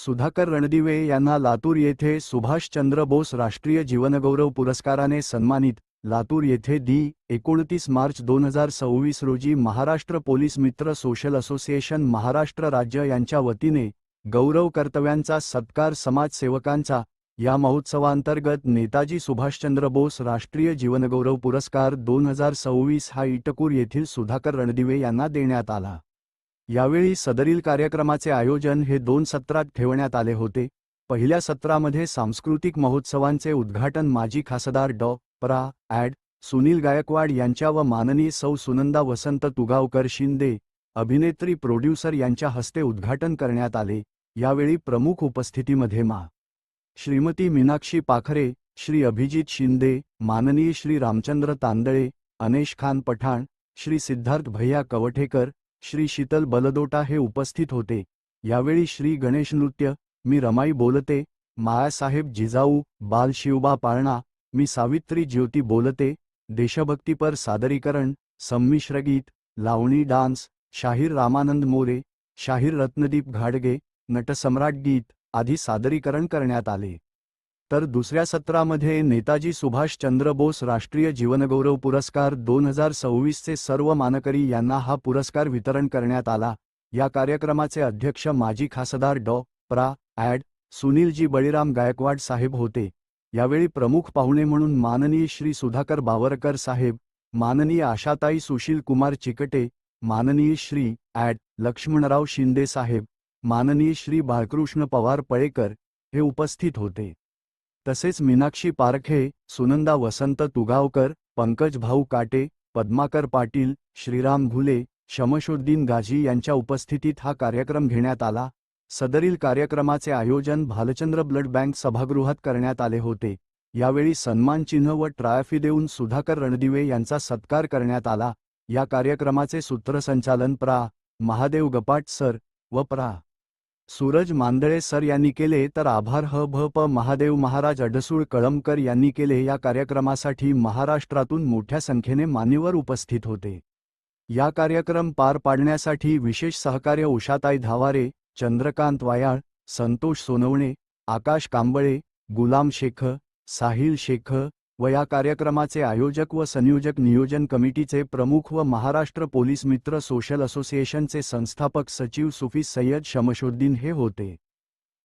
सुधाकर रणदिवे यांना लातूर येथे सुभाषचंद्र बोस राष्ट्रीय जीवनगौरव पुरस्काराने सन्मानित. लातूर येथे 29 मार्च 2026 रोजी महाराष्ट्र पोलीस मित्र सोशल असोसिएशन महाराष्ट्र राज्य यांच्या वतीने गौरव कर्तव्यांचा सत्कार समाजसेवकांचा या महोत्सवांतर्गत नेताजी सुभाषचंद्र बोस राष्ट्रीय जीवनगौरव पुरस्कार 2026 हा इटकूर येथील सुधाकर रणदिवे यांना देण्यात आला. यावेळी सदरील कार्यक्रमाचे आयोजन हे 2 सत्रात ठेवण्यात आले होते. पहिल्या सत्रामध्ये सांस्कृतिक महोत्सवांचे उद्घाटन माजी खासदार डॉ. प्रा. ॲड. सुनील गायकवाड यांच्या व माननीय सौ सुनंदा वसंत तुगावकर शिंदे अभिनेत्री प्रोड्युसर यांच्या हस्ते उद्घाटन करण्यात आले. यावेळी प्रमुख उपस्थितीमध्ये श्रीमती मीनाक्षी पाखरे, श्री अभिजित शिंदे, माननीय श्री रामचंद्र तांदळे, अनेश खान पठाण, श्री सिद्धार्थ भैया कवठेकर, श्री शीतल बलदोटा हे उपस्थित होते. यावेळी श्री गणेश नृत्य, मी रमाई बोलते, मायासाहेब जिजाऊ, बाल शिवबा पाळणा, मी सावित्री ज्योती बोलते, देशभक्तीपर सादरीकरण, संमिश्र गीत, लावणी डान्स, शाहीर रामानंद मोरे, शाहीर रत्नदीप घाडगे, नटसम्राट गीत आदी सादरीकरण करण्यात आले. तर दुसऱ्या सत्रामध्ये नेताजी सुभाषचंद्र बोस राष्ट्रीय जीवनगौरव पुरस्कार 2026 चे सर्व मानकरी यांना हा पुरस्कार वितरण करण्यात आला. या कार्यक्रमाचे अध्यक्ष माजी खासदार डॉ. प्रा. ॲड. सुनीलजी बळीराम गायकवाड साहेब होते. यावेळी प्रमुख पाहुणे म्हणून माननीय श्री सुधाकर बावरकर साहेब, माननीय आशाताई सुशील कुमार चिकटे, माननीय श्री ॲड. लक्ष्मणराव शिंदे साहेब, माननीय श्री बाळकृष्ण पवार पळेकर हे उपस्थित होते. तसेच मीनाक्षी पारखे, सुनंदा वसंत तुगावकर, पंकज भाऊ काटे, पद्माकर पाटील, श्रीराम घुले, शमशुद्दीन गाझी यांच्या उपस्थितीत हा कार्यक्रम घेण्यात आला. सदरील कार्यक्रमाचे आयोजन भालचंद्र ब्लड बँक सभागृहात करण्यात आले होते. यावेळी सन्मानचिन्ह व ट्रॉफी देऊन सुधाकर रणदिवे यांचा सत्कार करण्यात आला. या कार्यक्रमाचे सूत्रसंचालन प्रा. महादेव गपाट सर व प्रा. सूरज मांदळे सर यांनी केले, तर आभार भ. प. महादेव महाराज अडसूळ कळमकर यांनी केले. या कार्यक्रमासाठी महाराष्ट्रातून मोठ्या संख्येने मान्यवर उपस्थित होते. या कार्यक्रम पार पाडण्यासाठी विशेष सहकार्य उषाताई धावारे, चंद्रकांत वायाळ, संतोष सोनवणे, आकाश कांबळे, गुलाम शेख, साहिल शेख व या कार्यक्रमाचे आयोजक व संयोजक नियोजन कमिटीचे प्रमुख व महाराष्ट्र पोलीस मित्र सोशल असोसिएशनचे संस्थापक सचिव सुफी सय्यद शमशुद्दीन हे होते.